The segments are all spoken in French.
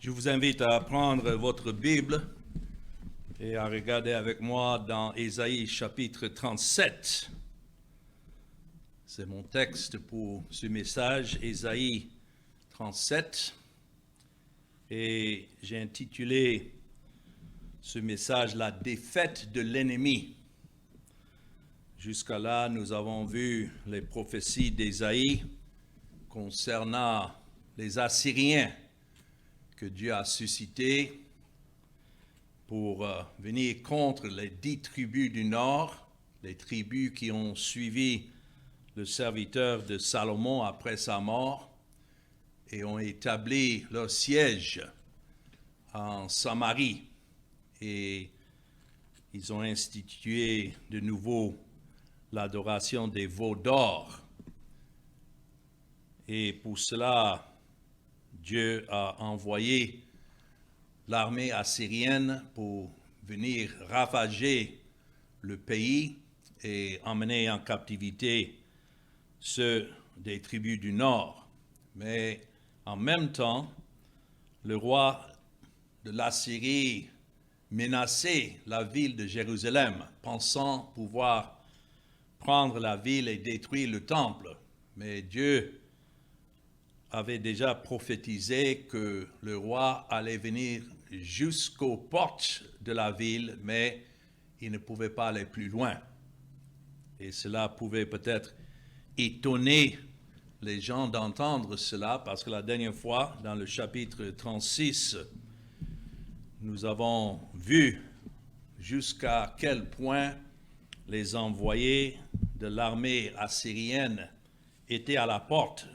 Je vous invite à prendre votre Bible et à regarder avec moi dans Ésaïe chapitre 37. C'est mon texte pour ce message, Ésaïe 37. Et j'ai intitulé ce message « La défaite de l'ennemi ». Jusqu'à là, nous avons vu les prophéties d'Ésaïe concernant les Assyriens que Dieu a suscités pour venir contre les 10 tribus du Nord, les tribus qui ont suivi le serviteur de Salomon après sa mort et ont établi leur siège en Samarie. Et ils ont institué de nouveau l'adoration des veaux d'or. Et pour cela, Dieu a envoyé l'armée assyrienne pour venir ravager le pays et emmener en captivité ceux des tribus du Nord. Mais en même temps, le roi de l'Assyrie menaçait la ville de Jérusalem, pensant pouvoir prendre la ville et détruire le temple. Mais Dieu avait déjà prophétisé que le roi allait venir jusqu'aux portes de la ville, mais il ne pouvait pas aller plus loin. Et cela pouvait peut-être étonner les gens d'entendre cela, parce que la dernière fois, dans le chapitre 36, nous avons vu jusqu'à quel point les envoyés de l'armée assyrienne étaient à la porte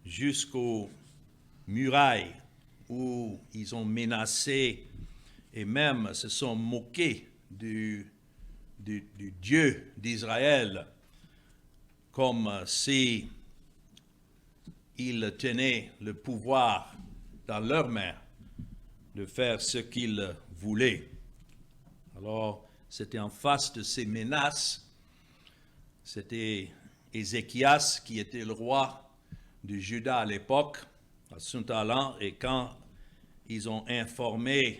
jusqu'aux murailles où ils ont menacé et même se sont moqués du Dieu d'Israël, comme si ils tenaient le pouvoir dans leurs mains de faire ce qu'ils voulaient. Alors, c'était en face de ces menaces, c'était Ézéchias qui était le roi de Juda à l'époque, à son talent, et quand ils ont informé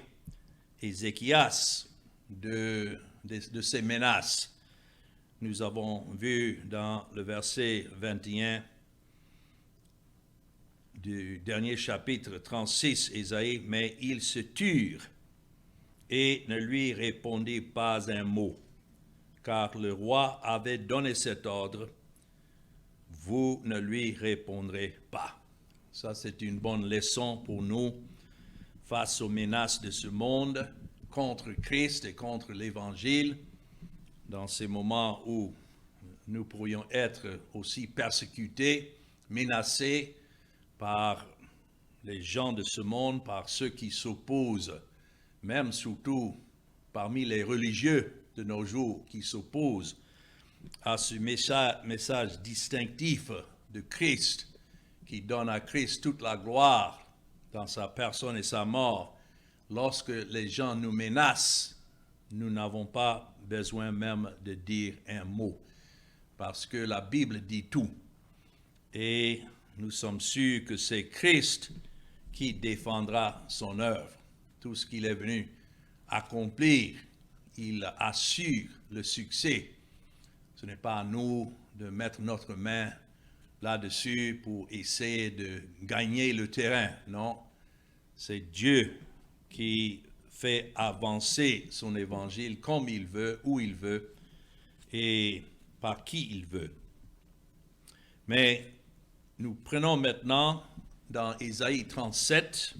Ézéchias de ces menaces, nous avons vu dans le verset 21 du dernier chapitre 36, Ésaïe, « Mais ils se turent et ne lui répondirent pas un mot, car le roi avait donné cet ordre, vous ne lui répondrez pas. » Ça, c'est une bonne leçon pour nous face aux menaces de ce monde, contre Christ et contre l'Évangile, dans ces moments où nous pourrions être aussi persécutés, menacés par les gens de ce monde, par ceux qui s'opposent, même surtout parmi les religieux de nos jours qui s'opposent à ce message distinctif de Christ, qui donne à Christ toute la gloire dans sa personne et sa mort. Lorsque les gens nous menacent, nous n'avons pas besoin même de dire un mot, parce que la Bible dit tout. Et nous sommes sûrs que c'est Christ qui défendra son œuvre. Tout ce qu'il est venu accomplir, il assure le succès. Ce n'est pas à nous de mettre notre main là-dessus pour essayer de gagner le terrain. Non, c'est Dieu qui fait avancer son évangile comme il veut, où il veut et par qui il veut. Mais nous prenons maintenant dans Ésaïe 37,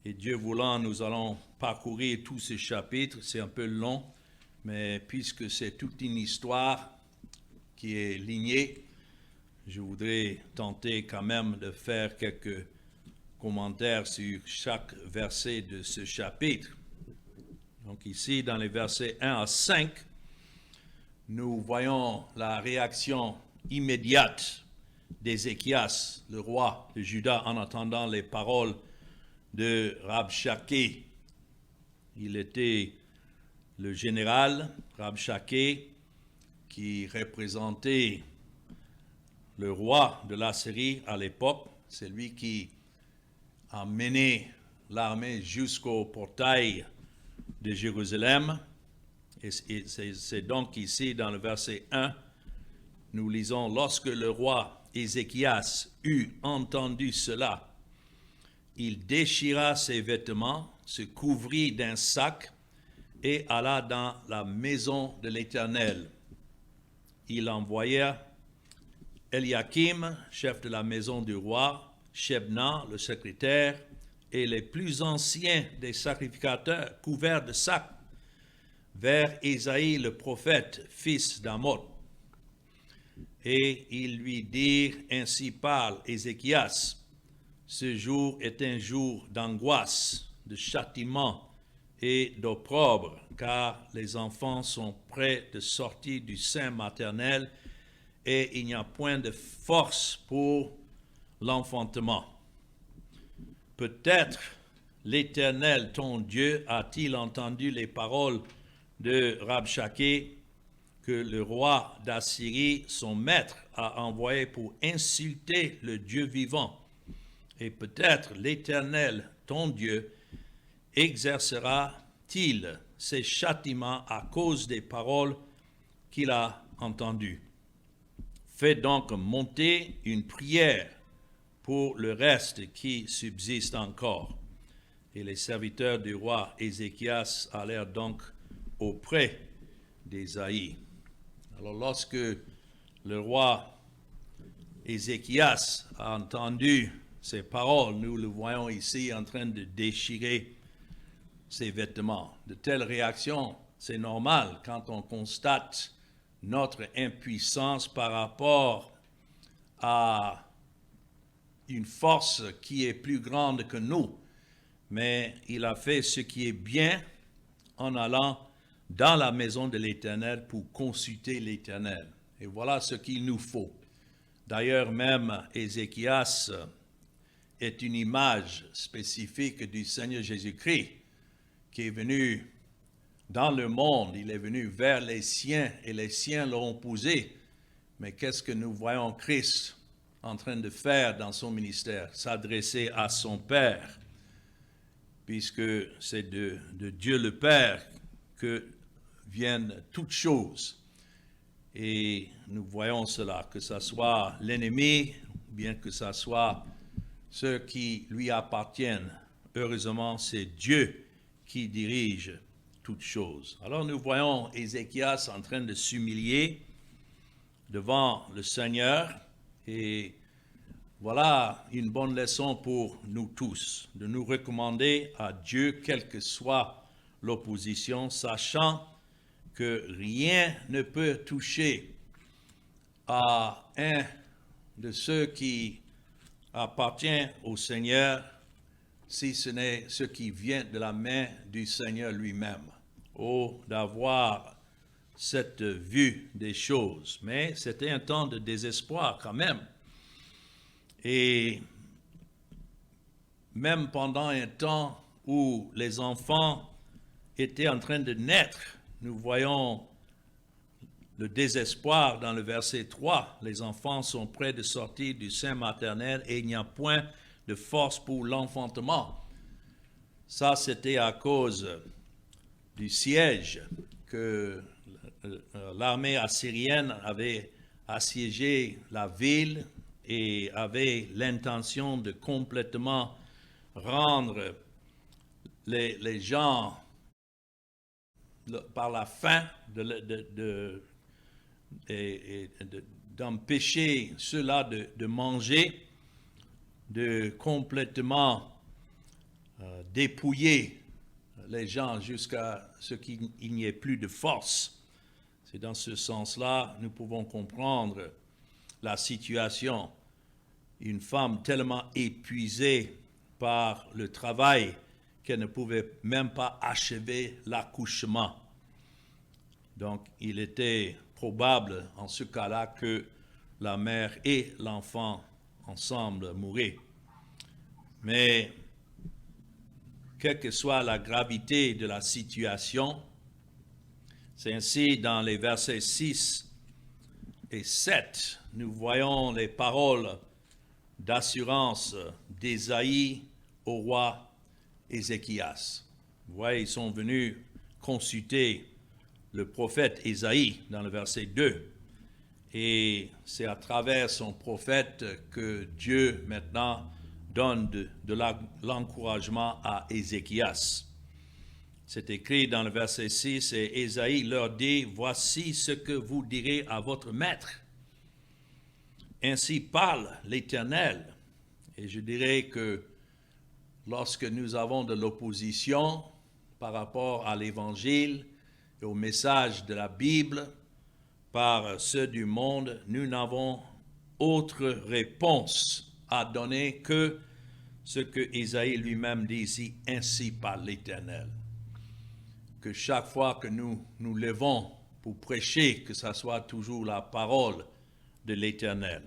et Dieu voulant, nous allons parcourir tous ces chapitres. C'est un peu long, mais puisque c'est toute une histoire qui est lignée, je voudrais tenter quand même de faire quelques commentaires sur chaque verset de ce chapitre. Donc ici, dans les versets 1 à 5, nous voyons la réaction immédiate d'Ézéchias, le roi de Juda, en entendant les paroles de Rabshakeh. Il était le général Rabshakeh qui représentait le roi de l'Assyrie à l'époque. C'est lui qui a mené l'armée jusqu'au portail de Jérusalem. Et c'est donc ici, dans le verset 1, nous lisons, « Lorsque le roi Ézéchias eut entendu cela, il déchira ses vêtements, se couvrit d'un sac et alla dans la maison de l'Éternel. Il envoya Eliakim, chef de la maison du roi, Shebna, le secrétaire, et les plus anciens des sacrificateurs, couverts de sacs, vers Ésaïe le prophète, fils d'Amoth. Et ils lui dirent, ainsi parle Ézéchias, ce jour est un jour d'angoisse, de châtiment et d'opprobre, car les enfants sont près de sortir du sein maternel et il n'y a point de force pour l'enfantement. Peut-être l'Éternel, ton Dieu, a-t-il entendu les paroles de Rabshakeh que le roi d'Assyrie, son maître, a envoyé pour insulter le Dieu vivant. Et peut-être l'Éternel, ton Dieu, exercera-t-il ses châtiments à cause des paroles qu'il a entendues. Fais donc monter une prière pour le reste qui subsiste encore. Et les serviteurs du roi Ézéchias allèrent donc auprès d'Ésaïe. Alors lorsque le roi Ézéchias a entendu ces paroles, nous le voyons ici en train de déchirer ses vêtements. De telles réactions, c'est normal quand on constate notre impuissance par rapport à une force qui est plus grande que nous. Mais il a fait ce qui est bien en allant dans la maison de l'Éternel pour consulter l'Éternel. Et voilà ce qu'il nous faut. D'ailleurs, même Ézéchias est une image spécifique du Seigneur Jésus-Christ qui est venu dans le monde. Il est venu vers les siens et les siens l'ont posé. Mais qu'est-ce que nous voyons Christ en train de faire dans son ministère? S'adresser à son Père, puisque c'est de Dieu le Père que viennent toutes choses. Et nous voyons cela, que ce soit l'ennemi, bien que ce soit ceux qui lui appartiennent. Heureusement, c'est Dieu qui dirige toutes choses. Alors nous voyons Ézéchias en train de s'humilier devant le Seigneur. Et voilà une bonne leçon pour nous tous, de nous recommander à Dieu, quelle que soit l'opposition, sachant que rien ne peut toucher à un de ceux qui appartient au Seigneur, si ce n'est ce qui vient de la main du Seigneur lui-même. Oh, d'avoir cette vue des choses. Mais c'était un temps de désespoir quand même. Et même pendant un temps où les enfants étaient en train de naître, nous voyons le désespoir dans le verset 3. Les enfants sont près de sortir du sein maternel et il n'y a point de force pour l'enfantement. Ça, c'était à cause du siège que l'armée assyrienne avait assiégé la ville et avait l'intention de complètement rendre les gens par la faim, d'empêcher ceux-là de manger, de complètement dépouiller les gens jusqu'à ce qu'il n'y ait plus de force. C'est dans ce sens-là nous pouvons comprendre la situation. Une femme tellement épuisée par le travail qu'elle ne pouvait même pas achever l'accouchement. Donc, il était probable en ce cas-là que la mère et l'enfant ensemble mouraient. Mais, quelle que soit la gravité de la situation, c'est ainsi dans les versets 6 et 7, nous voyons les paroles d'assurance d'Ésaïe au roi Ézéchias. Vous voyez, ils sont venus consulter le prophète Ésaïe dans le verset 2. Et c'est à travers son prophète que Dieu maintenant donne de l'encouragement à Ézéchias. C'est écrit dans le verset 6, et Ésaïe leur dit, « Voici ce que vous direz à votre maître. Ainsi parle l'Éternel. » Et je dirais que lorsque nous avons de l'opposition par rapport à l'Évangile et au message de la Bible, par ceux du monde, nous n'avons autre réponse à donner que ce que Isaïe lui-même dit ici, ainsi par l'Éternel. Que chaque fois que nous nous levons pour prêcher, que ce soit toujours la parole de l'Éternel.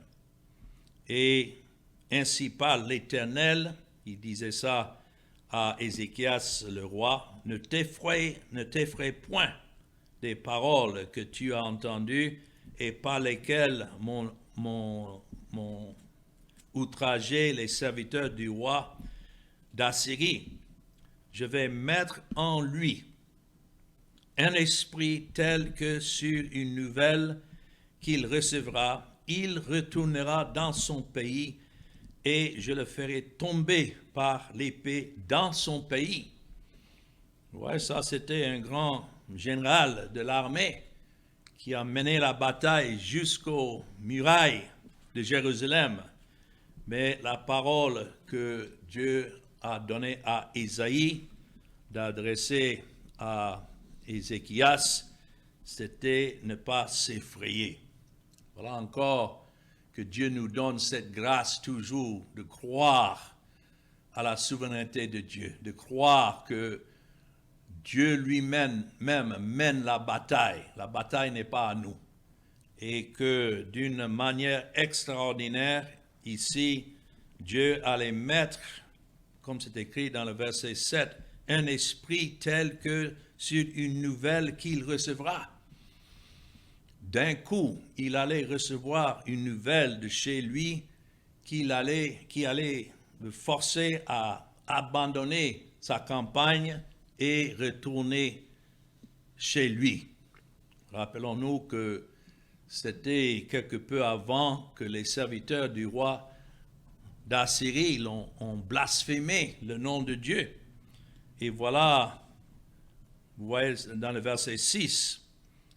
Et ainsi par l'Éternel, il disait ça à Ézéchias le roi, ne t'effraie point des paroles que tu as entendues et par lesquelles m'ont outragé les serviteurs du roi d'Assyrie. Je vais mettre en lui un esprit tel que sur une nouvelle qu'il recevra, il retournera dans son pays et je le ferai tomber par l'épée dans son pays. Ouais, ça c'était un grand général de l'armée qui a mené la bataille jusqu'aux murailles de Jérusalem. Mais la parole que Dieu a donnée à Isaïe d'adresser à Ézéchias, c'était ne pas s'effrayer. Voilà encore que Dieu nous donne cette grâce toujours de croire à la souveraineté de Dieu, de croire que Dieu lui-même mène la bataille. La bataille n'est pas à nous. Et que d'une manière extraordinaire, ici, Dieu allait mettre, comme c'est écrit dans le verset 7, un esprit tel que sur une nouvelle qu'il recevra. D'un coup, il allait recevoir une nouvelle de chez lui qui allait le forcer à abandonner sa campagne et retourner chez lui. Rappelons-nous que c'était quelque peu avant que les serviteurs du roi d'Assyrie ont blasphémé le nom de Dieu. Et voilà, vous voyez dans le verset 6,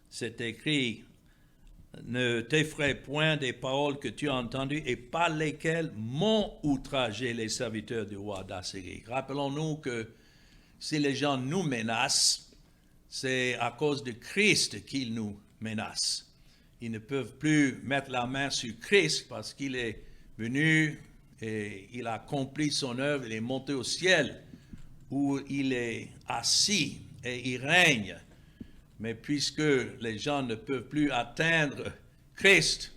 c'est écrit, « Ne t'effraie point des paroles que tu as entendues et par lesquelles m'ont outragé les serviteurs du roi d'Assyrie. » Rappelons-nous que si les gens nous menacent, c'est à cause de Christ qu'ils nous menacent. Ils ne peuvent plus mettre la main sur Christ parce qu'il est venu et il a accompli son œuvre, il est monté au ciel où il est assis et il règne. Mais puisque les gens ne peuvent plus atteindre Christ,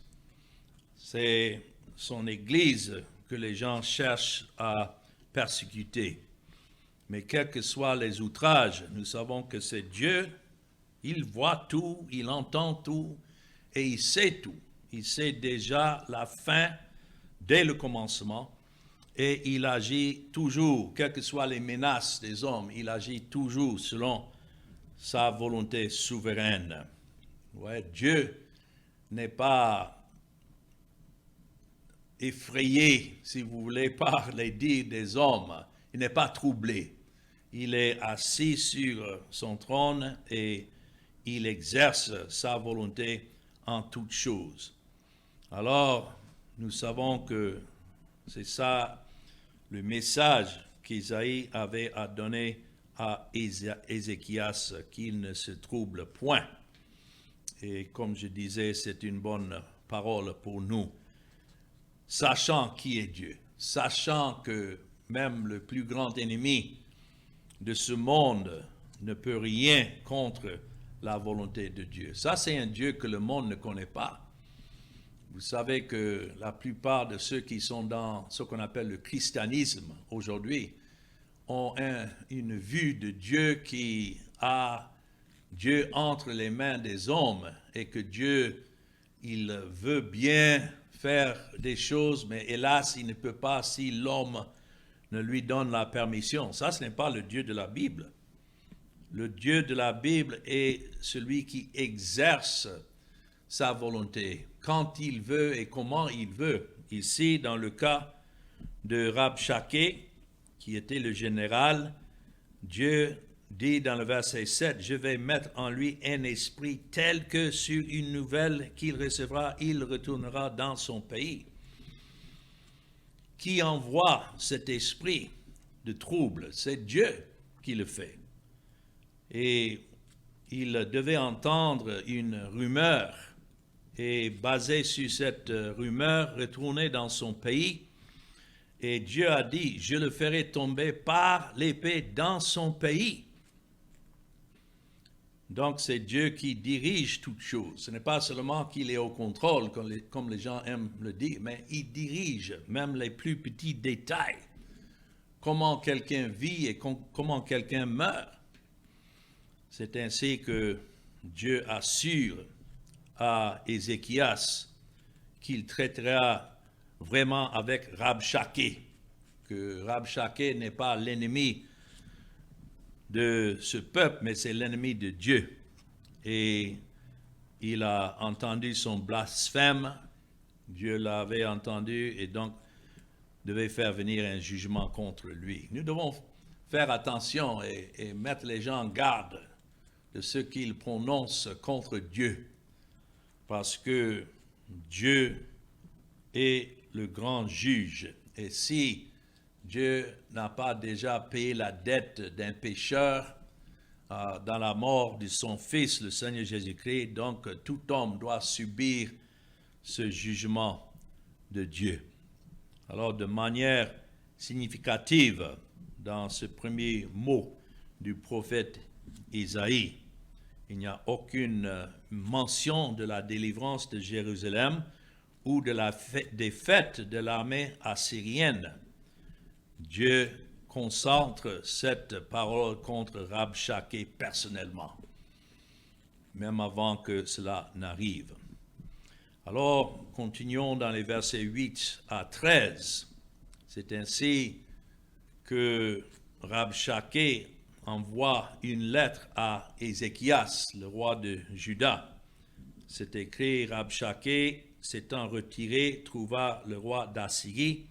c'est son Église que les gens cherchent à persécuter. Mais quels que soient les outrages, nous savons que c'est Dieu, il voit tout, il entend tout et il sait tout. Il sait déjà la fin dès le commencement et il agit toujours, quelles que soient les menaces des hommes, il agit toujours selon sa volonté souveraine. Ouais, Dieu n'est pas effrayé, si vous voulez, par les dires des hommes. Il n'est pas troublé. Il est assis sur son trône et il exerce sa volonté en toutes choses. Alors, nous savons que c'est ça le message qu'Isaïe avait à donner à Ézéchias, qu'il ne se trouble point. Et comme je disais, c'est une bonne parole pour nous. Sachant qui est Dieu, sachant que même le plus grand ennemi de ce monde ne peut rien contre la volonté de Dieu. Ça, c'est un Dieu que le monde ne connaît pas. Vous savez que la plupart de ceux qui sont dans ce qu'on appelle le christianisme aujourd'hui ont une vue de Dieu qui a Dieu entre les mains des hommes et que Dieu, il veut bien faire des choses, mais hélas, il ne peut pas si l'homme ne lui donne la permission. Ça, ce n'est pas le Dieu de la Bible. Le Dieu de la Bible est celui qui exerce sa volonté, quand il veut et comment il veut. Ici, dans le cas de Rabshakeh, qui était le général, Dieu dit dans le verset 7, « Je vais mettre en lui un esprit tel que sur une nouvelle qu'il recevra, il retournera dans son pays. » Qui envoie cet esprit de trouble? C'est Dieu qui le fait. Et il devait entendre une rumeur et basé sur cette rumeur, retourner dans son pays. Et Dieu a dit, je le ferai tomber par l'épée dans son pays. Donc c'est Dieu qui dirige toutes choses. Ce n'est pas seulement qu'il est au contrôle, comme les gens aiment le dire, mais il dirige même les plus petits détails. Comment quelqu'un vit et comment quelqu'un meurt. C'est ainsi que Dieu assure à Ézéchias qu'il traitera vraiment avec Rabshakeh, que Rabshakeh n'est pas l'ennemi de ce peuple, mais c'est l'ennemi de Dieu. Et il a entendu son blasphème, Dieu l'avait entendu et donc devait faire venir un jugement contre lui. Nous devons faire attention et mettre les gens en garde de ce qu'ils prononcent contre Dieu. Parce que Dieu est le grand juge. Et si Dieu n'a pas déjà payé la dette d'un pécheur dans la mort de son Fils, le Seigneur Jésus-Christ, donc tout homme doit subir ce jugement de Dieu. Alors, de manière significative, dans ce premier mot du prophète Isaïe, il n'y a aucune mention de la délivrance de Jérusalem ou de la défaite de l'armée assyrienne. Dieu concentre cette parole contre Rabshakeh personnellement, même avant que cela n'arrive. Alors, continuons dans les versets 8 à 13. C'est ainsi que Rabshakeh envoie une lettre à Ézéchias, le roi de Juda. C'est écrit, Rabshakeh, s'étant retiré, trouva le roi d'Assyrie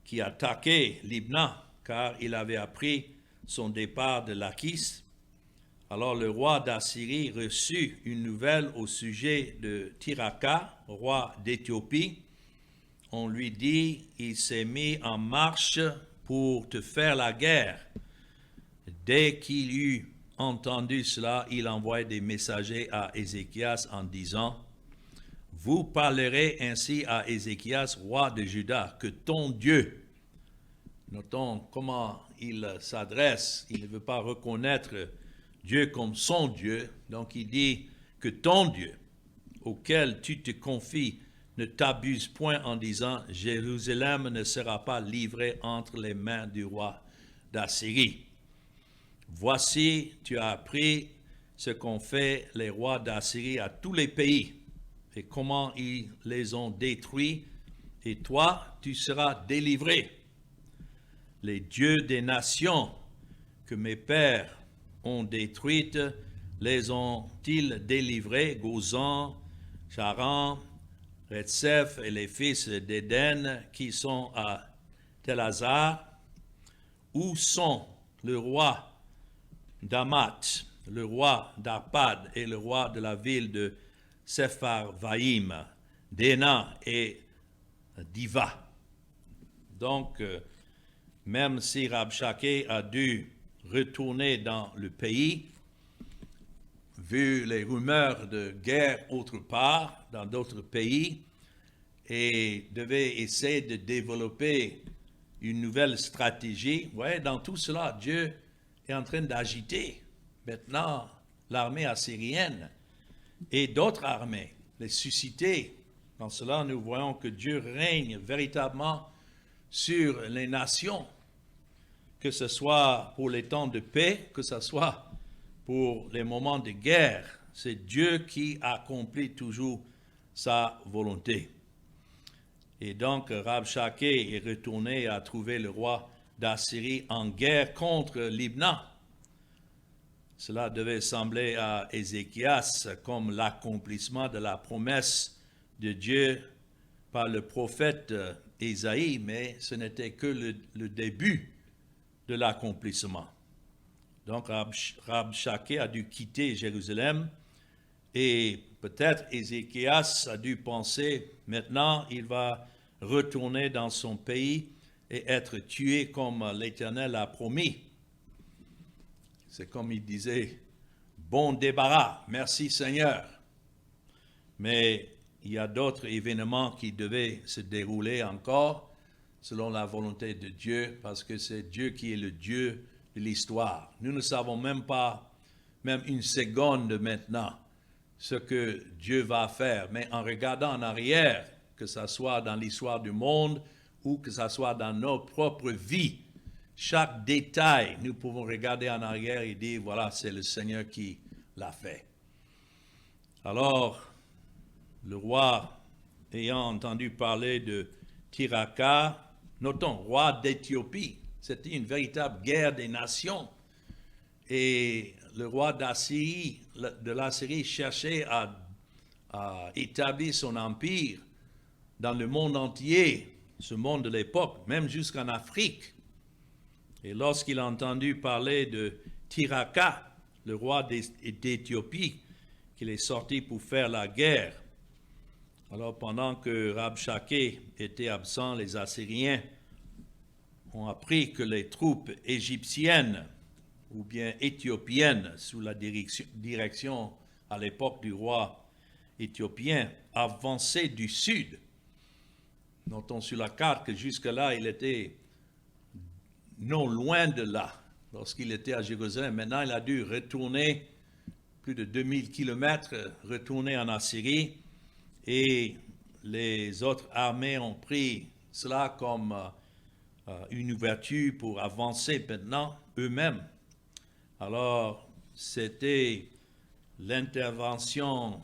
qui attaquait Libna, car il avait appris son départ de Lachis. Alors le roi d'Assyrie reçut une nouvelle au sujet de Tiraka, roi d'Éthiopie. On lui dit, il s'est mis en marche pour te faire la guerre. Dès qu'il eut entendu cela, il envoya des messagers à Ézéchias en disant, « Vous parlerez ainsi à Ézéchias, roi de Juda, que ton Dieu, » notons comment il s'adresse, il ne veut pas reconnaître Dieu comme son Dieu, donc il dit que ton Dieu, auquel tu te confies, ne t'abuse point en disant, « Jérusalem ne sera pas livrée entre les mains du roi d'Assyrie. » Voici, tu as appris ce qu'ont fait les rois d'Assyrie à tous les pays et comment ils les ont détruits, et toi, tu seras délivré. Les dieux des nations que mes pères ont détruites, les ont-ils délivrés, Gozan, Charan, Retsef et les fils d'Éden qui sont à Tel-Hazar? Où sont le roi d'Amat, le roi d'Arpad et le roi de la ville de Sepharvaïm, d'Ena et d'Iva? Donc, même si Rabshakeh a dû retourner dans le pays, vu les rumeurs de guerre autre part, dans d'autres pays, et devait essayer de développer une nouvelle stratégie, ouais, dans tout cela, Dieu est en train d'agiter maintenant l'armée assyrienne et d'autres armées, les susciter. Dans cela, nous voyons que Dieu règne véritablement sur les nations, que ce soit pour les temps de paix, que ce soit pour les moments de guerre. C'est Dieu qui accomplit toujours sa volonté. Et donc, Rabshakeh est retourné à trouver le roi d'Assyrie en guerre contre Libna. Cela devait sembler à Ézéchias comme l'accomplissement de la promesse de Dieu par le prophète Ésaïe, mais ce n'était que le début de l'accomplissement. Donc Rabshakeh a dû quitter Jérusalem et peut-être Ézéchias a dû penser, maintenant il va retourner dans son pays et être tué comme l'Éternel a promis. C'est comme il disait, bon débarras, merci Seigneur. Mais il y a d'autres événements qui devaient se dérouler encore selon la volonté de Dieu, parce que c'est Dieu qui est le Dieu de l'histoire. Nous ne savons même pas, même une seconde maintenant, ce que Dieu va faire. Mais en regardant en arrière, que ce soit dans l'histoire du monde ou que ce soit dans nos propres vies, chaque détail, nous pouvons regarder en arrière et dire, voilà, c'est le Seigneur qui l'a fait. Alors, le roi, ayant entendu parler de Tirhaka, notons, roi d'Éthiopie, c'était une véritable guerre des nations. Et le roi de l'Assyrie cherchait à établir son empire dans le monde entier, ce monde de l'époque, même jusqu'en Afrique. Et lorsqu'il a entendu parler de Tirhaka, le roi d'Éthiopie, qu'il est sorti pour faire la guerre, alors pendant que Rabshakeh était absent, les Assyriens ont appris que les troupes égyptiennes ou bien éthiopiennes, sous la direction à l'époque du roi éthiopien, avançaient du sud. Notons sur la carte que jusque-là, il était non loin de là, lorsqu'il était à Jérusalem. Maintenant, il a dû retourner plus de 2000 kilomètres, retourner en Assyrie, et les autres armées ont pris cela comme une ouverture pour avancer maintenant eux-mêmes. Alors, c'était l'intervention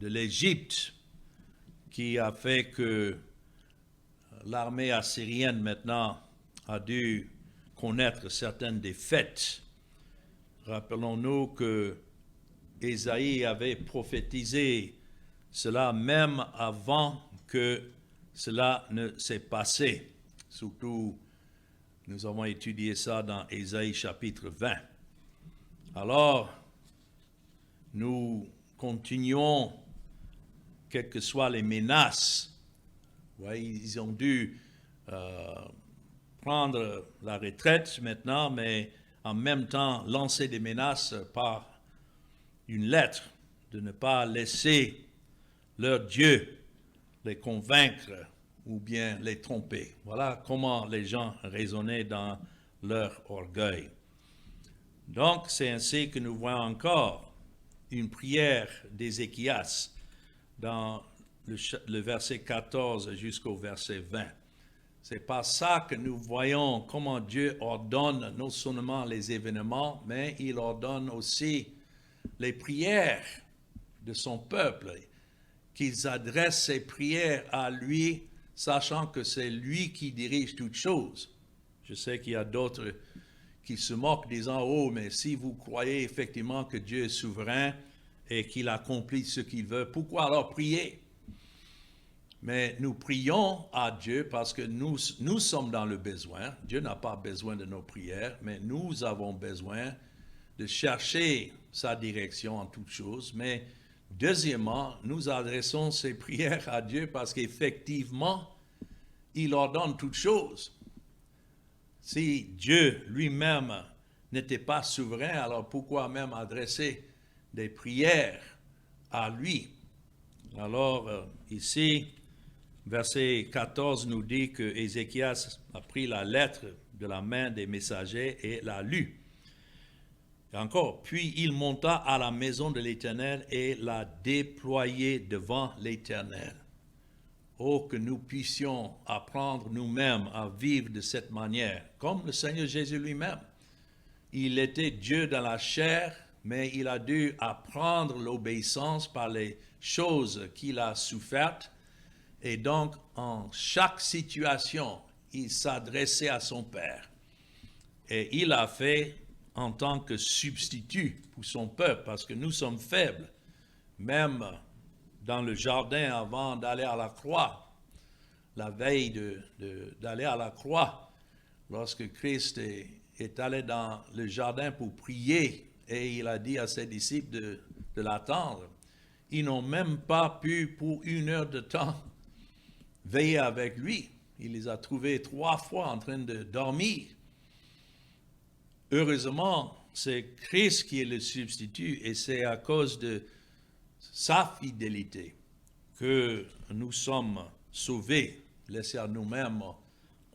de l'Égypte qui a fait que l'armée assyrienne maintenant a dû connaître certaines défaites. Rappelons-nous que Ésaïe avait prophétisé cela même avant que cela ne s'est passé. Surtout, nous avons étudié ça dans Ésaïe chapitre 20. Alors, nous continuons, quelles que soient les menaces. Ouais, ils ont dû prendre la retraite maintenant, mais en même temps lancer des menaces par une lettre de ne pas laisser leur Dieu les convaincre ou bien les tromper. Voilà comment les gens raisonnaient dans leur orgueil. Donc, c'est ainsi que nous voyons encore une prière d'Ézéchias dans le verset 14 jusqu'au verset 20. C'est par ça que nous voyons comment Dieu ordonne non seulement les événements, mais il ordonne aussi les prières de son peuple, qu'ils adressent ces prières à lui, sachant que c'est lui qui dirige toutes choses. Je sais qu'il y a d'autres qui se moquent, disant, oh, mais si vous croyez effectivement que Dieu est souverain et qu'il accomplit ce qu'il veut, pourquoi alors prier? Mais nous prions à Dieu parce que nous sommes dans le besoin. Dieu n'a pas besoin de nos prières, mais nous avons besoin de chercher sa direction en toutes choses. Mais deuxièmement, nous adressons ces prières à Dieu parce qu'effectivement, il ordonne toutes choses. Si Dieu lui-même n'était pas souverain, alors pourquoi même adresser des prières à lui? Alors, ici, verset 14 nous dit que Ézéchias a pris la lettre de la main des messagers et l'a lue. Et encore, puis il monta à la maison de l'Éternel et l'a déployée devant l'Éternel. Oh, que nous puissions apprendre nous-mêmes à vivre de cette manière, comme le Seigneur Jésus lui-même. Il était Dieu dans la chair, mais il a dû apprendre l'obéissance par les choses qu'il a souffertes. Et donc, en chaque situation, il s'adressait à son Père. Et il a fait en tant que substitut pour son peuple, parce que nous sommes faibles. Même dans le jardin avant d'aller à la croix, la veille d'aller à la croix, lorsque Christ est allé dans le jardin pour prier et il a dit à ses disciples de l'attendre, ils n'ont même pas pu pour 1 heure de temps veiller avec lui. Il les a trouvés 3 fois en train de dormir. Heureusement, c'est Christ qui est le substitut et c'est à cause de sa fidélité que nous sommes sauvés. Laissés à nous-mêmes,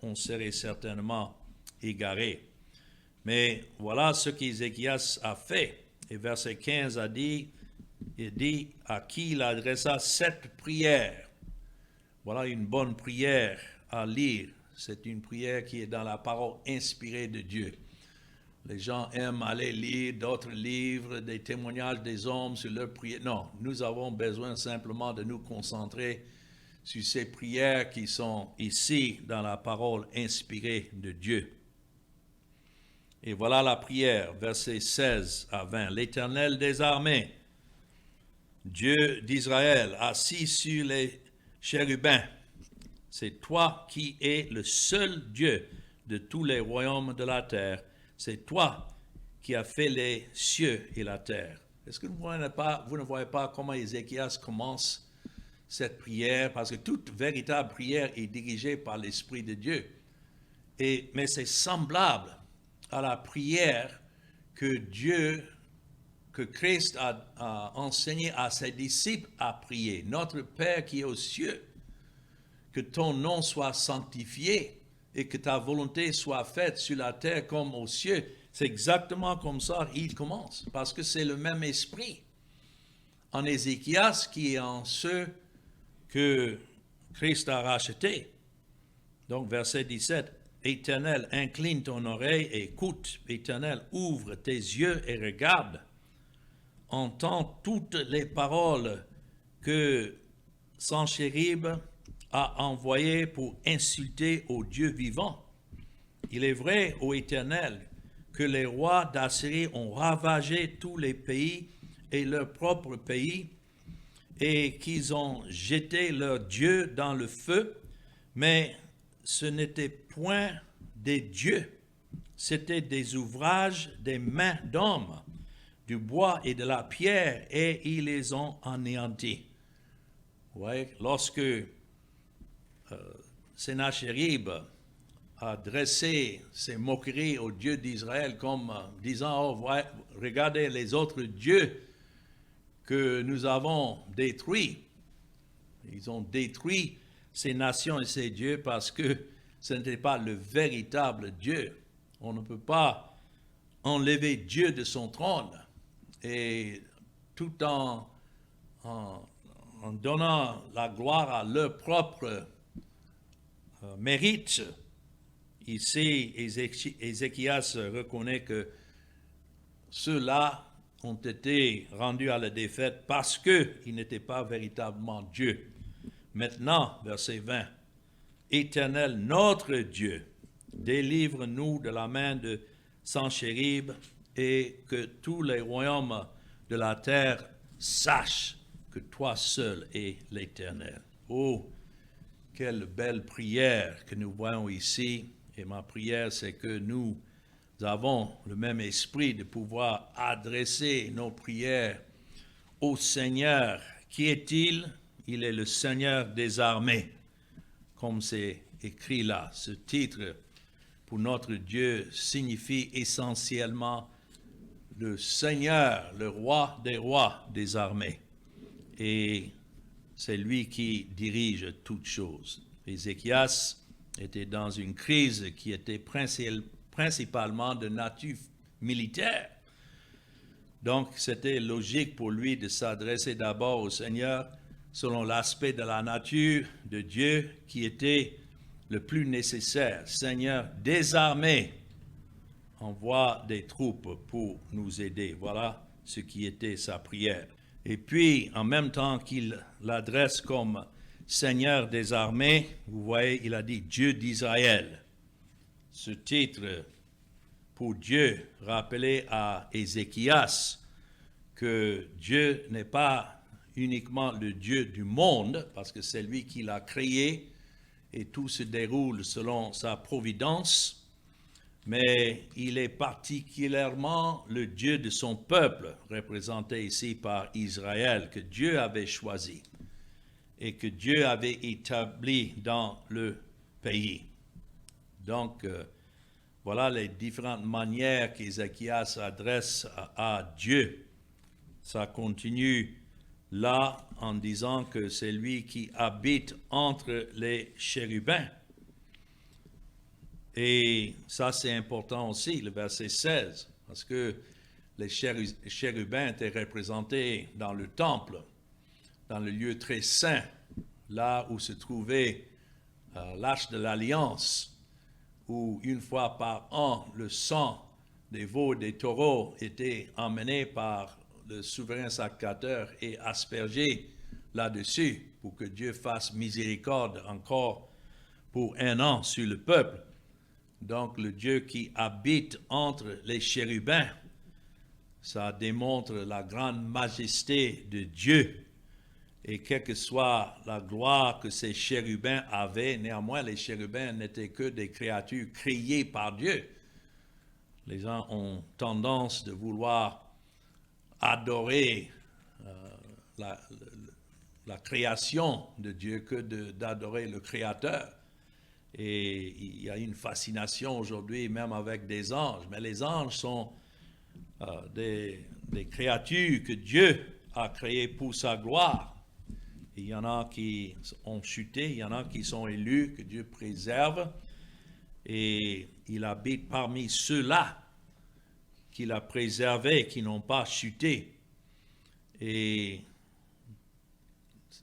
on serait certainement égarés. Mais voilà ce qu'Ézéchias a fait. Et verset 15 il dit à qui il adressa 7 prières. Voilà une bonne prière à lire. C'est une prière qui est dans la parole inspirée de Dieu. Les gens aiment aller lire d'autres livres, des témoignages des hommes sur leurs prières. Non, nous avons besoin simplement de nous concentrer sur ces prières qui sont ici dans la parole inspirée de Dieu. Et voilà la prière, versets 16 à 20. L'Éternel des armées, Dieu d'Israël, assis sur les chérubins, c'est toi qui es le seul Dieu de tous les royaumes de la terre. C'est toi qui as fait les cieux et la terre. Est-ce que vous ne voyez pas comment Ézéchias commence cette prière? Parce que toute véritable prière est dirigée par l'Esprit de Dieu. Mais c'est semblable à la prière que Christ a enseigné à ses disciples à prier. Notre Père qui est aux cieux, que ton nom soit sanctifié et que ta volonté soit faite sur la terre comme aux cieux. C'est exactement comme ça il commence, parce que c'est le même esprit en Ézéchias qui est en ceux que Christ a rachetés. Donc verset 17, Éternel, incline ton oreille et écoute. Éternel, ouvre tes yeux et regarde. Entends toutes les paroles que Senchérib a envoyées pour insulter au Dieu vivant. Il est vrai, ô Éternel, que les rois d'Assyrie ont ravagé tous les pays et leur propre pays, et qu'ils ont jeté leur Dieu dans le feu, mais ce n'était point des dieux, c'était des ouvrages des mains d'hommes, du bois et de la pierre, et ils les ont anéantis. Ouais, lorsque Sennacherib a dressé ses moqueries au Dieu d'Israël comme disant, oh, ouais, regardez les autres dieux que nous avons détruits. Ils ont détruit ces nations et ces dieux parce que ce n'était pas le véritable Dieu. On ne peut pas enlever Dieu de son trône et tout en donnant la gloire à leur propre mérite. Ici, Ézéchias reconnaît que ceux-là ont été rendus à la défaite parce qu'ils n'étaient pas véritablement Dieu. Maintenant, verset 20, Éternel, notre Dieu, délivre-nous de la main de Senchérib et que tous les royaumes de la terre sachent que toi seul es l'Éternel. Oh, quelle belle prière que nous voyons ici. Et ma prière, c'est que nous avons le même esprit de pouvoir adresser nos prières au Seigneur. Qui est-il? Il est le Seigneur des armées, comme c'est écrit là. Ce titre pour notre Dieu signifie essentiellement le Seigneur, le roi des armées. Et c'est lui qui dirige toutes choses. Ézéchias était dans une crise qui était principalement de nature militaire. Donc, c'était logique pour lui de s'adresser d'abord au Seigneur selon l'aspect de la nature de Dieu qui était le plus nécessaire. Seigneur, des armées, envoie des troupes pour nous aider. Voilà ce qui était sa prière. Et puis, en même temps qu'il l'adresse comme Seigneur des armées, vous voyez, il a dit Dieu d'Israël. Ce titre pour Dieu rappelait à Ézéchias que Dieu n'est pas uniquement le Dieu du monde, parce que c'est lui qui l'a créé et tout se déroule selon sa providence, mais il est particulièrement le Dieu de son peuple, représenté ici par Israël, que Dieu avait choisi et que Dieu avait établi dans le pays. Donc, voilà les différentes manières qu'Ézéchias s'adresse à Dieu. Ça continue là en disant que c'est lui qui habite entre les chérubins. Et ça, c'est important aussi, le verset 16, parce que les chérubins étaient représentés dans le temple, dans le lieu très saint, là où se trouvait l'arche de l'Alliance, où une fois par an, le sang des veaux et des taureaux était emmené par le souverain sacrificateur et aspergé là-dessus pour que Dieu fasse miséricorde encore pour un an sur le peuple. Donc, le Dieu qui habite entre les chérubins, ça démontre la grande majesté de Dieu. Et quelle que soit la gloire que ces chérubins avaient, néanmoins, les chérubins n'étaient que des créatures créées par Dieu. Les gens ont tendance de vouloir adorer la création de Dieu que d'adorer le Créateur. Et il y a une fascination aujourd'hui, même avec des anges. Mais les anges sont des créatures que Dieu a créées pour sa gloire. Il y en a qui ont chuté, il y en a qui sont élus, que Dieu préserve. Et il habite parmi ceux-là qu'il a préservés, qui n'ont pas chuté. Et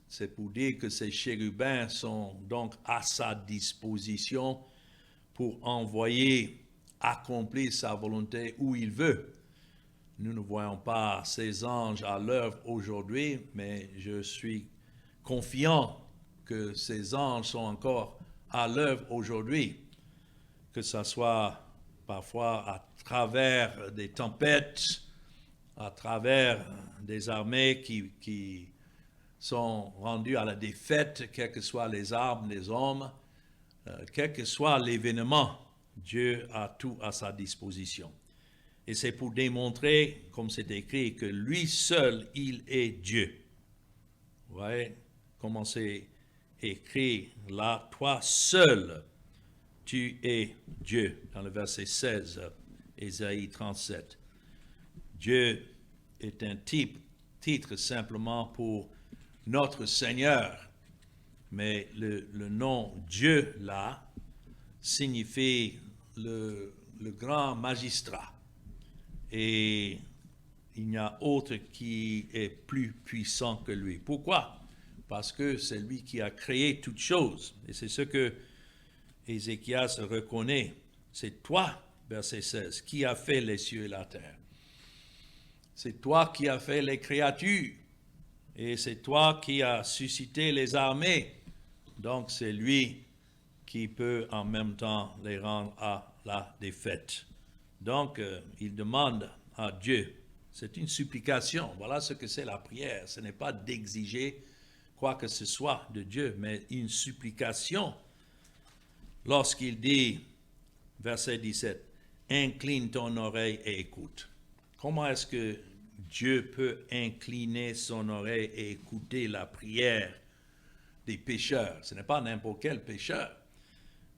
c'est pour dire que ces chérubins sont donc à sa disposition pour envoyer, accomplir sa volonté où il veut. Nous ne voyons pas ces anges à l'œuvre aujourd'hui, mais je suis confiant que ces anges sont encore à l'œuvre aujourd'hui, que ce soit parfois à travers des tempêtes, à travers des armées qui sont rendues à la défaite, quelles que soient les armes, les hommes, quel que soit l'événement, Dieu a tout à sa disposition. Et c'est pour démontrer, comme c'est écrit, que lui seul, il est Dieu. Vous voyez comment c'est écrit là, toi seul, tu es Dieu, dans le verset 16, Ésaïe 37. Dieu est un titre simplement pour notre Seigneur, mais le nom Dieu là signifie le grand magistrat. Et il n'y a autre qui est plus puissant que lui. Pourquoi? Parce que c'est lui qui a créé toutes choses. Et c'est ce que Ézéchias reconnaît. C'est toi, verset 16, qui a fait les cieux et la terre. C'est toi qui as fait les créatures. Et c'est toi qui as suscité les armées. Donc c'est lui qui peut en même temps les rendre à la défaite. Donc il demande à Dieu, c'est une supplication. Voilà ce que c'est la prière. Ce n'est pas d'exiger quoi que ce soit de Dieu, mais une supplication. Lorsqu'il dit, verset 17, incline ton oreille et écoute. Comment est-ce que Dieu peut incliner son oreille et écouter la prière des pécheurs? Ce n'est pas n'importe quel pécheur,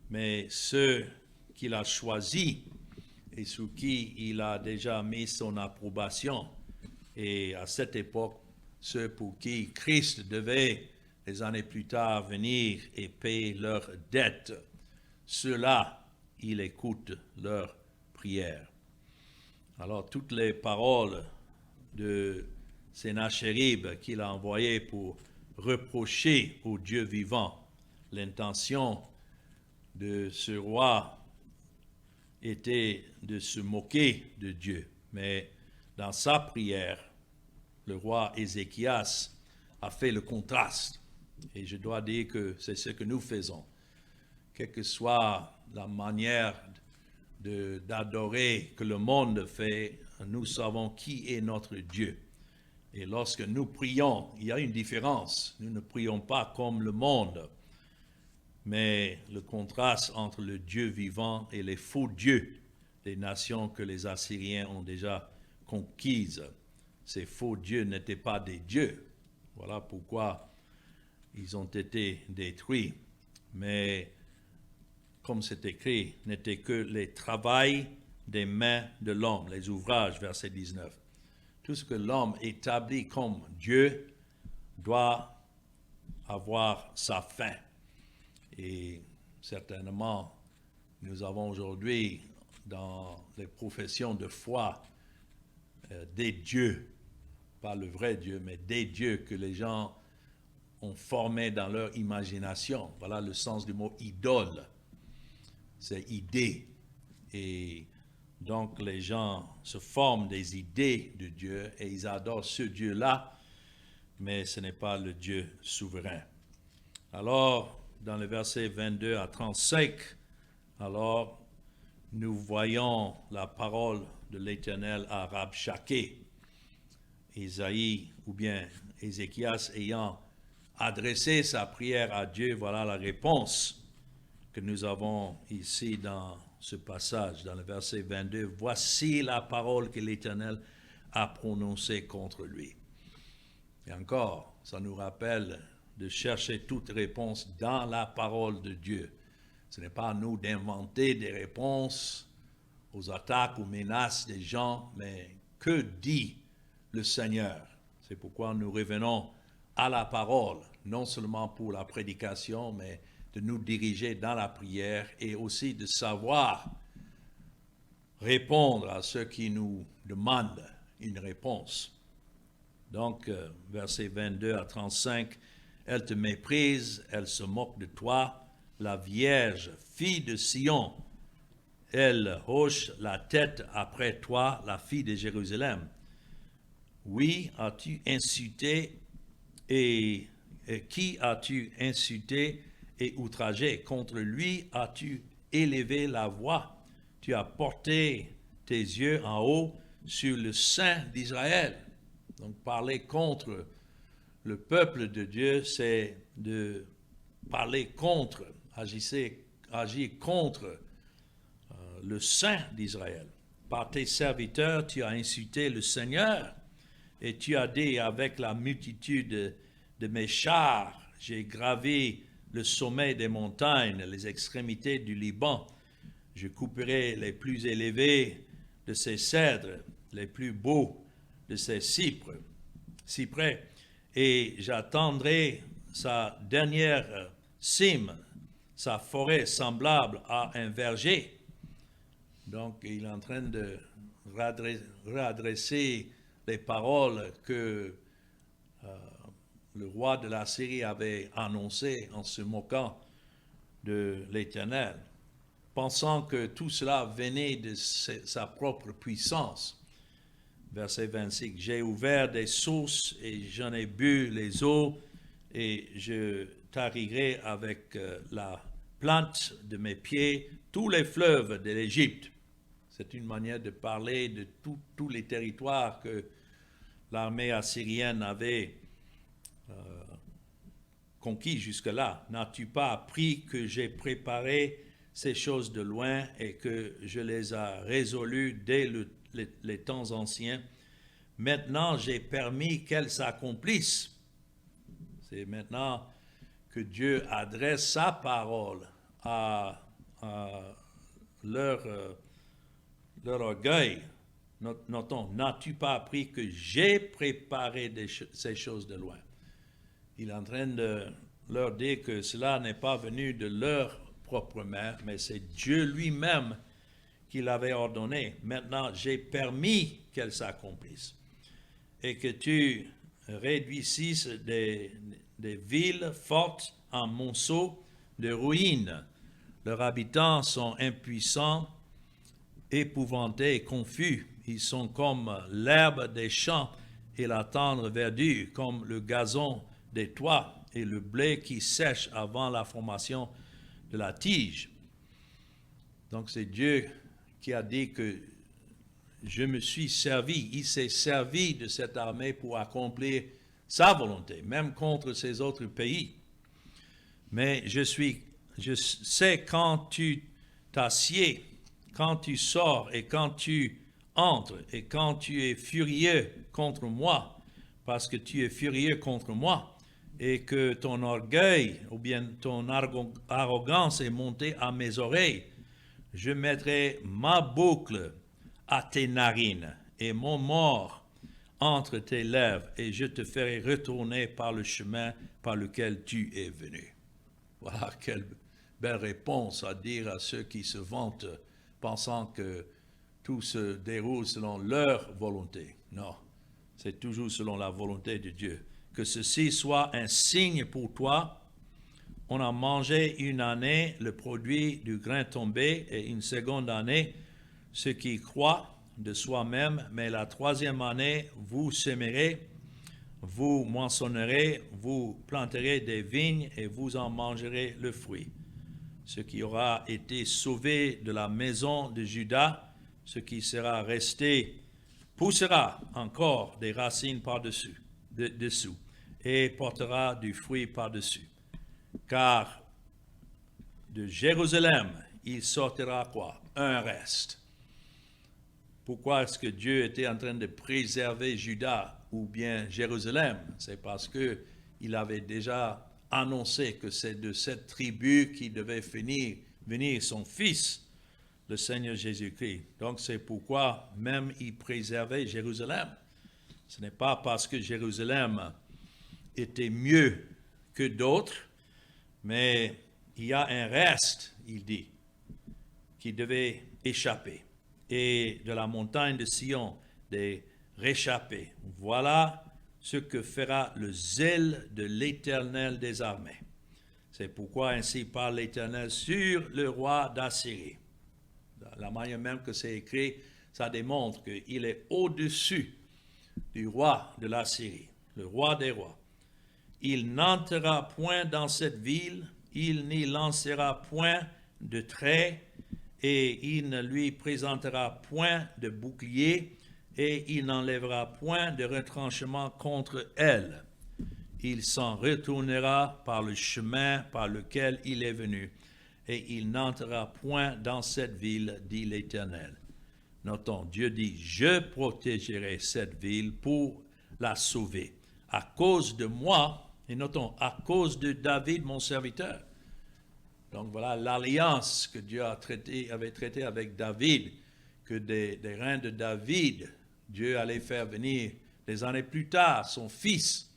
mais ceux qu'il a choisis et sous qui il a déjà mis son approbation. Et à cette époque, ceux pour qui Christ devait, des années plus tard, venir et payer leurs dettes, ceux-là, il écoute leurs prières. Alors, toutes les paroles de Sennachérib qu'il a envoyées pour reprocher au Dieu vivant l'intention de ce roi était de se moquer de Dieu. Mais dans sa prière, le roi Ézéchias a fait le contraste. Et je dois dire que c'est ce que nous faisons. Quelle que soit la manière d'adorer que le monde fait, nous savons qui est notre Dieu. Et lorsque nous prions, il y a une différence. Nous ne prions pas comme le monde, mais le contraste entre le Dieu vivant et les faux dieux des nations que les Assyriens ont déjà conquises. Ces faux dieux n'étaient pas des dieux. Voilà pourquoi ils ont été détruits. Mais, comme c'est écrit, n'étaient que les travails des mains de l'homme, les ouvrages, verset 19. Tout ce que l'homme établit comme Dieu doit avoir sa fin. Et certainement, nous avons aujourd'hui dans les professions de foi des dieux, pas le vrai Dieu, mais des dieux que les gens ont formés dans leur imagination. Voilà le sens du mot idole. C'est idée. Et donc les gens se forment des idées de Dieu et ils adorent ce Dieu-là, mais ce n'est pas le Dieu souverain. Alors, dans le verset 22 à 35, alors nous voyons la parole de l'Éternel à Rabshakeh. Isaïe ou bien Ézéchias ayant adressé sa prière à Dieu, voilà la réponse que nous avons ici dans ce passage, dans le verset 22. Voici la parole que l'Éternel a prononcée contre lui. Et encore, ça nous rappelle de chercher toute réponse dans la parole de Dieu. Ce n'est pas à nous d'inventer des réponses aux attaques, aux menaces des gens, mais que dit le Seigneur? C'est pourquoi nous revenons à la parole, non seulement pour la prédication, mais de nous diriger dans la prière et aussi de savoir répondre à ceux qui nous demandent une réponse. Donc, versets 22 à 35, elle te méprise, elle se moque de toi, la Vierge, fille de Sion, elle hoche la tête après toi, la fille de Jérusalem. Oui, as-tu insulté et qui as-tu insulté et outragé? Contre lui as-tu élevé la voix? Tu as porté tes yeux en haut sur le Saint d'Israël. Donc parler contre le peuple de Dieu, c'est de parler contre, agir contre le Saint d'Israël. Par tes serviteurs, tu as insulté le Seigneur et tu as dit avec la multitude de mes chars, j'ai gravé le sommet des montagnes, les extrémités du Liban. Je couperai les plus élevés de ces cèdres, les plus beaux de ces cyprès, et j'attendrai sa dernière cime, sa forêt semblable à un verger. Donc, il est en train de réadresser les paroles que le roi de la Syrie avait annoncées en se moquant de l'Éternel, pensant que tout cela venait de sa propre puissance. Verset 26, j'ai ouvert des sources et j'en ai bu les eaux et je tarirai avec la plante de mes pieds tous les fleuves de l'Égypte. C'est une manière de parler de tous les territoires que l'armée assyrienne avait conquis jusque-là. N'as-tu pas appris que j'ai préparé ces choses de loin et que je les ai résolues dès les temps anciens? Maintenant, j'ai permis qu'elles s'accomplissent. C'est maintenant que Dieu adresse sa parole à leur orgueil. Notons, n'as-tu pas appris que j'ai préparé ces choses de loin? Il est en train de leur dire que cela n'est pas venu de leur propre main, mais c'est Dieu lui-même qui l'avait ordonné. Maintenant, j'ai permis qu'elles s'accomplissent et que tu réduisisses des villes fortes en monceaux de ruines. Leurs habitants sont impuissants, épouvantés et confus. Ils sont comme l'herbe des champs et la tendre verdure, comme le gazon des toits. et le blé qui sèche avant la formation de la tige. Donc c'est Dieu qui a dit que je me suis servi, il s'est servi de cette armée pour accomplir sa volonté, même contre ces autres pays. Mais je sais quand tu t'assieds, quand tu sors et quand tu entres et quand tu es furieux contre moi, parce que tu es furieux contre moi et que ton orgueil ou bien ton arrogance est montée à mes oreilles, je mettrai ma boucle à tes narines et mon mort entre tes lèvres et je te ferai retourner par le chemin par lequel tu es venu. Voilà quelle belle réponse à dire à ceux qui se vantent pensant que tout se déroule selon leur volonté. Non, c'est toujours selon la volonté de Dieu. Que ceci soit un signe pour toi. On a mangé une année le produit du grain tombé et une seconde année ce qui croît de soi-même, mais la troisième année, vous sèmerez, vous moissonnerez, vous planterez des vignes et vous en mangerez le fruit. Ce qui aura été sauvé de la maison de Juda, ce qui sera resté, poussera encore des racines par-dessus, dessous, et portera du fruit par-dessus. Car de Jérusalem, il sortira quoi? Un reste. Pourquoi est-ce que Dieu était en train de préserver Juda ou bien Jérusalem? C'est parce qu'il avait déjà annoncé que c'est de cette tribu qui devait venir son fils, le Seigneur Jésus-Christ. Donc c'est pourquoi même il préservait Jérusalem. Ce n'est pas parce que Jérusalem était mieux que d'autres, mais il y a un reste, il dit, qui devait échapper. Et de la montagne de Sion, des réchappés. Voilà ce que fera le zèle de l'Éternel des armées. C'est pourquoi ainsi parle l'Éternel sur le roi d'Assyrie. La manière même que c'est écrit, ça démontre qu'il est au-dessus du roi de l'Assyrie, le roi des rois. Il n'entrera point dans cette ville, il n'y lancera point de trait, et il ne lui présentera point de bouclier, et il n'enlèvera point de retranchement contre elle. Il s'en retournera par le chemin par lequel il est venu, et il n'entrera point dans cette ville, dit l'Éternel. Notons, Dieu dit, je protégerai cette ville pour la sauver, à cause de moi, et notons, à cause de David, mon serviteur. Donc voilà l'alliance que Dieu avait traitée avec David, que des reins de David, Dieu allait faire venir des années plus tard son fils,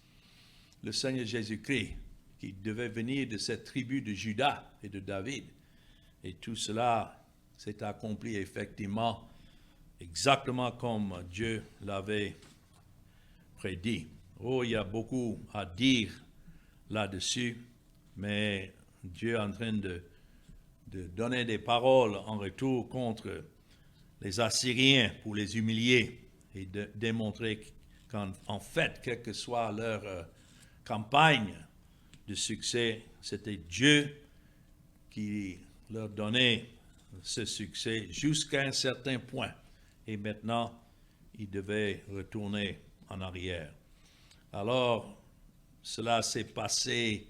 le Seigneur Jésus-Christ, qui devait venir de cette tribu de Juda et de David. Et tout cela s'est accompli effectivement, exactement comme Dieu l'avait prédit. Oh, il y a beaucoup à dire là-dessus, mais Dieu est en train de donner des paroles en retour contre les Assyriens pour les humilier et de démontrer qu'en fait, quelle que soit leur campagne de succès, c'était Dieu qui leur donnait ce succès jusqu'à un certain point. Et maintenant, ils devaient retourner en arrière. Alors, cela s'est passé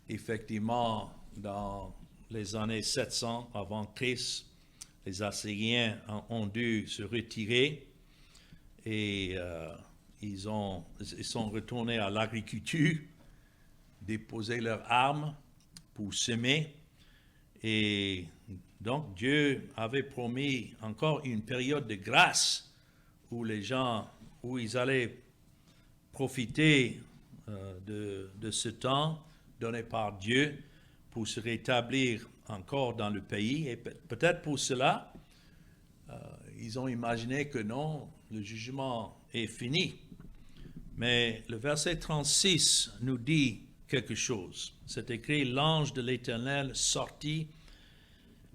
effectivement dans les années 700 avant Christ. Les Assyriens ont dû se retirer et ils sont retournés à l'agriculture, déposer leurs armes pour semer. Et donc Dieu avait promis encore une période de grâce où ils allaient profiter de ce temps donné par Dieu pour se rétablir encore dans le pays. Et peut-être pour cela, ils ont imaginé que non, le jugement est fini. Mais le verset 36 nous dit quelque chose. C'est écrit, l'ange de l'Éternel sortit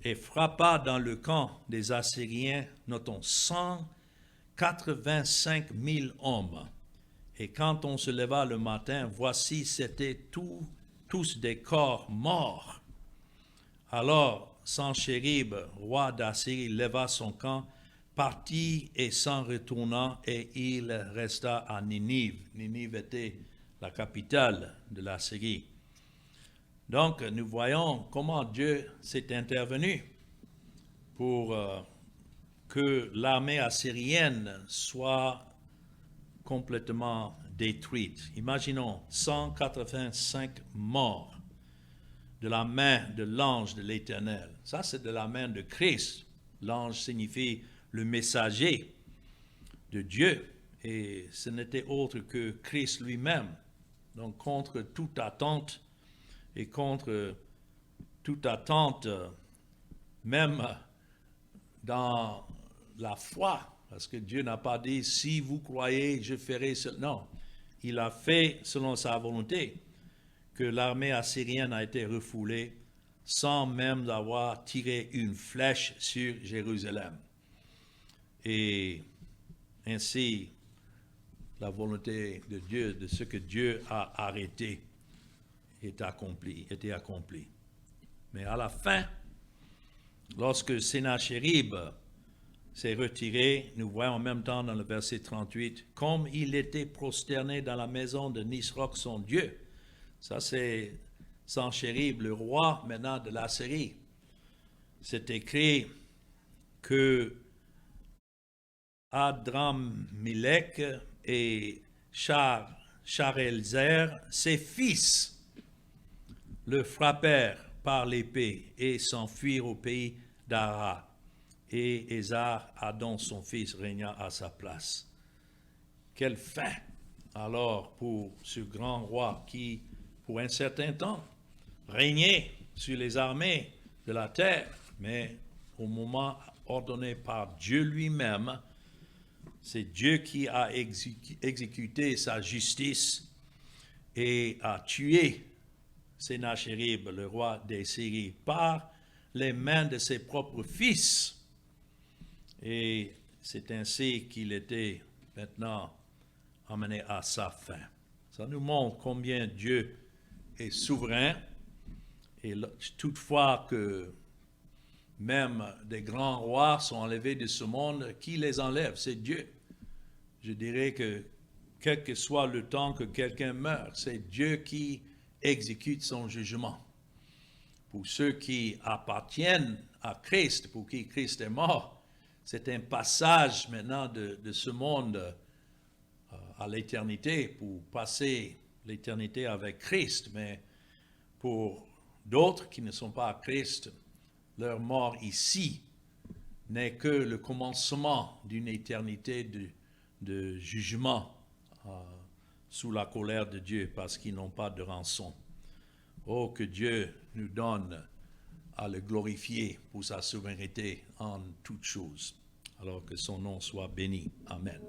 et frappa dans le camp des Assyriens, notons 185 000 hommes, Et quand on se leva le matin, voici, c'étaient tous des corps morts. Alors Sanchérib, roi d'Assyrie, leva son camp, partit et s'en retourna, et il resta à Ninive. Ninive était la capitale de la Syrie. Donc, nous voyons comment Dieu s'est intervenu pour que l'armée assyrienne soit complètement détruite. Imaginons 185 morts de la main de l'ange de l'Éternel. Ça, c'est de la main de Christ. L'ange signifie le messager de Dieu, et ce n'était autre que Christ lui-même. Donc, contre toute attente, et contre toute attente, même dans la foi, parce que Dieu n'a pas dit, si vous croyez, je ferai cela. Non, il a fait selon sa volonté que l'armée assyrienne a été refoulée sans même avoir tiré une flèche sur Jérusalem. Et ainsi, la volonté de Dieu, de ce que Dieu a arrêté, était accompli. Mais à la fin, lorsque Sennacherib s'est retiré, nous voyons en même temps dans le verset 38, comme il était prosterné dans la maison de Nisroch, son Dieu. Ça, c'est Sanchérib, le roi maintenant de la Syrie. C'est écrit que Adrammelech et Charelzer, ses fils, le frappèrent par l'épée et s'enfuirent au pays d'Ara. Et Esar-Hadon, son fils, régna à sa place. Quelle fin alors pour ce grand roi qui, pour un certain temps, régnait sur les armées de la terre, mais au moment ordonné par Dieu lui-même, c'est Dieu qui a exécuté sa justice et a tué Sennacherib, le roi des Syries, par les mains de ses propres fils. Et c'est ainsi qu'il était maintenant amené à sa fin. Ça nous montre combien Dieu est souverain, et toutefois que même des grands rois sont enlevés de ce monde, qui les enlève? C'est Dieu. Je dirais que quel que soit le temps que quelqu'un meurt, c'est Dieu qui exécute son jugement. Pour ceux qui appartiennent à Christ, pour qui Christ est mort, c'est un passage maintenant de ce monde à l'éternité, pour passer l'éternité avec Christ. Mais pour d'autres qui ne sont pas à Christ, leur mort ici n'est que le commencement d'une éternité de jugement sous la colère de Dieu, parce qu'ils n'ont pas de rançon. Oh, que Dieu nous donne à le glorifier pour sa souveraineté en toutes choses. Alors que son nom soit béni. Amen.